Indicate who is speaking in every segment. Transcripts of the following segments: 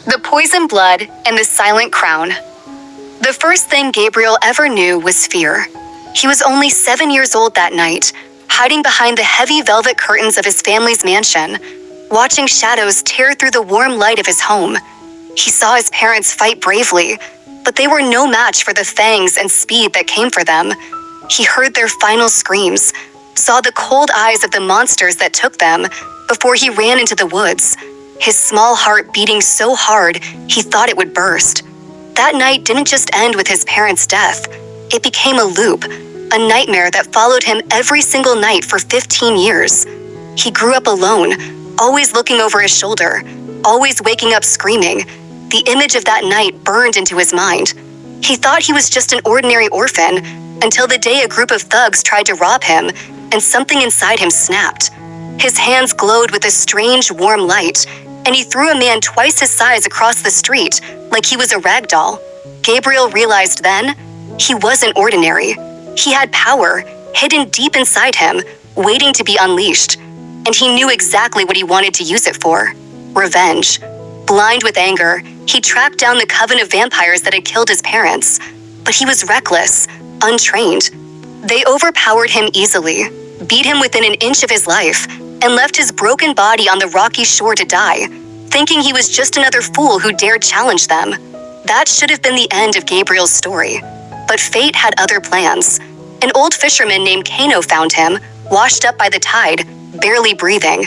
Speaker 1: The poison blood and the silent crown. The first thing Gabriel ever knew was fear. He was only 7 years old that night, hiding behind the heavy velvet curtains of his family's mansion, watching shadows tear through the warm light of his home. He saw his parents fight bravely, but they were no match for the fangs and speed that came for them. He heard their final screams, saw the cold eyes of the monsters that took them before he ran into the woods, his small heart beating so hard he thought it would burst. That night didn't just end with his parents' death. It became a loop, a nightmare that followed him every single night for 15 years. He grew up alone, always looking over his shoulder, always waking up screaming. The image of that night burned into his mind. He thought he was just an ordinary orphan until the day a group of thugs tried to rob him and something inside him snapped. His hands glowed with a strange, warm light, and he threw a man twice his size across the street like he was a rag doll. Gabriel realized then he wasn't ordinary. He had power hidden deep inside him, waiting to be unleashed, and he knew exactly what he wanted to use it for: revenge. Blind with anger, he tracked down the coven of vampires that had killed his parents, but he was reckless, untrained. They overpowered him easily, beat him within an inch of his life, and left his broken body on the rocky shore to die, thinking he was just another fool who dared challenge them. That should have been the end of Gabriel's story, but fate had other plans. An old fisherman named Kano found him, washed up by the tide, barely breathing.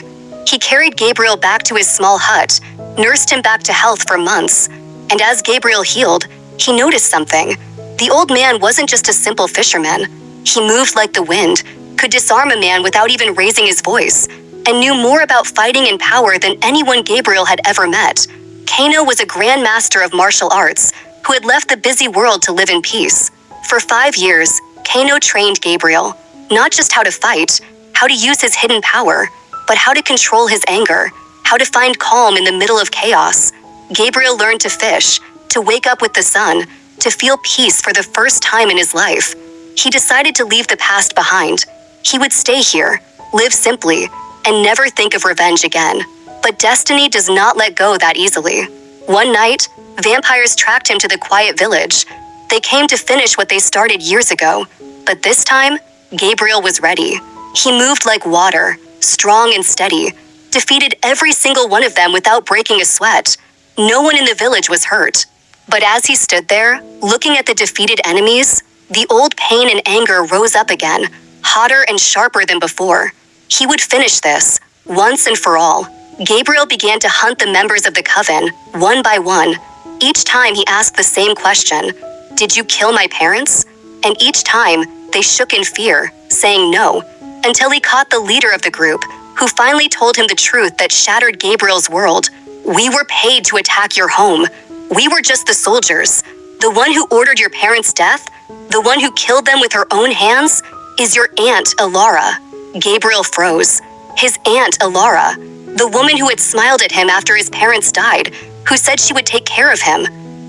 Speaker 1: He carried Gabriel back to his small hut, nursed him back to health for months, and as Gabriel healed, he noticed something. The old man wasn't just a simple fisherman. He moved like the wind, could disarm a man without even raising his voice, and knew more about fighting and power than anyone Gabriel had ever met. Kano was a grand master of martial arts who had left the busy world to live in peace. For 5 years, Kano trained Gabriel, not just how to fight, how to use his hidden power, but how to control his anger, how to find calm in the middle of chaos. Gabriel learned to fish, to wake up with the sun, to feel peace for the first time in his life. He decided to leave the past behind. He would stay here, live simply, and never think of revenge again. But destiny does not let go that easily. One night, vampires tracked him to the quiet village. They came to finish what they started years ago. But this time, Gabriel was ready. He moved like water, strong and steady, defeated every single one of them without breaking a sweat. No one in the village was hurt. But as he stood there, looking at the defeated enemies, the old pain and anger rose up again, hotter and sharper than before. He would finish this, once and for all. Gabriel began to hunt the members of the coven, one by one. Each time he asked the same question: "Did you kill my parents?" And each time, they shook in fear, saying no, until he caught the leader of the group, who finally told him the truth that shattered Gabriel's world. "We were paid to attack your home. We were just the soldiers. The one who ordered your parents' death, the one who killed them with her own hands, is your aunt, Alara." Gabriel froze. His aunt, Alara, the woman who had smiled at him after his parents died, who said she would take care of him.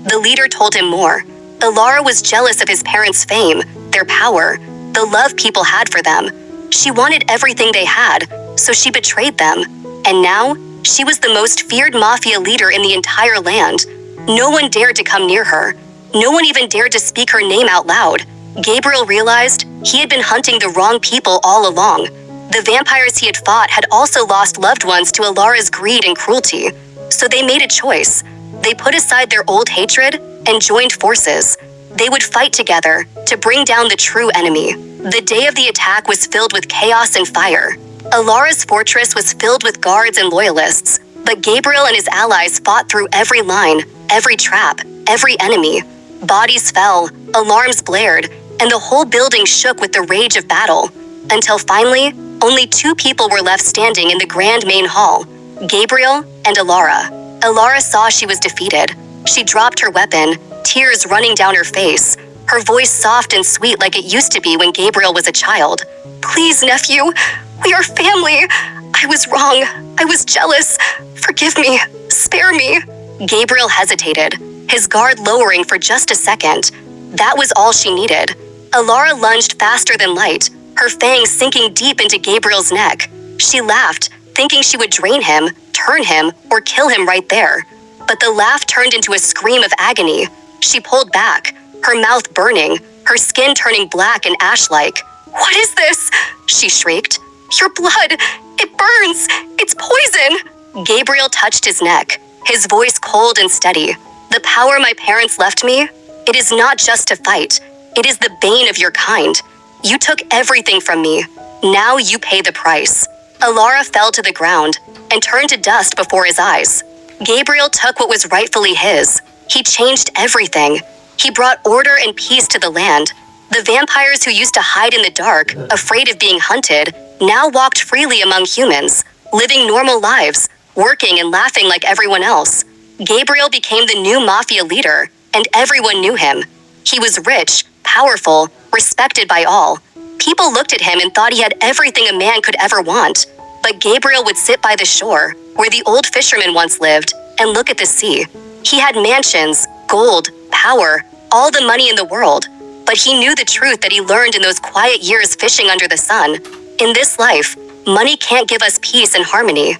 Speaker 1: The leader told him more. Alara was jealous of his parents' fame, their power, the love people had for them. She wanted everything they had, so she betrayed them. And now, she was the most feared mafia leader in the entire land. No one dared to come near her. No one even dared to speak her name out loud. Gabriel realized he had been hunting the wrong people all along. The vampires he had fought had also lost loved ones to Alara's greed and cruelty. So they made a choice. They put aside their old hatred and joined forces. They would fight together to bring down the true enemy. The day of the attack was filled with chaos and fire. Alara's fortress was filled with guards and loyalists, but Gabriel and his allies fought through every line, every trap, every enemy. Bodies fell, alarms blared, and the whole building shook with the rage of battle, until finally, only 2 people were left standing in the grand main hall: Gabriel and Alara. Alara saw she was defeated. She dropped her weapon, tears running down her face, her voice soft and sweet like it used to be when Gabriel was a child. "Please, nephew, we are family. I was wrong. I was jealous. Forgive me. Spare me." Gabriel hesitated, his guard lowering for just a second. That was all she needed. Alara lunged faster than light, her fangs sinking deep into Gabriel's neck. She laughed, thinking she would drain him, turn him, or kill him right there. But the laugh turned into a scream of agony. She pulled back, her mouth burning, her skin turning black and ash-like. "What is this?" she shrieked. "Your blood! It burns! It's poison!" Gabriel touched his neck, his voice cold and steady. "The power my parents left me, it is not just to fight. It is the bane of your kind. You took everything from me. Now you pay the price." Alara fell to the ground and turned to dust before his eyes. Gabriel took what was rightfully his. He changed everything. He brought order and peace to the land. The vampires who used to hide in the dark, afraid of being hunted, now walked freely among humans, living normal lives, working and laughing like everyone else. Gabriel became the new mafia leader, and everyone knew him. He was rich, powerful, respected by all. People looked at him and thought he had everything a man could ever want. But Gabriel would sit by the shore, where the old fisherman once lived, and look at the sea. He had mansions, gold, power, all the money in the world. But he knew the truth that he learned in those quiet years fishing under the sun. In this life, money can't give us peace and harmony.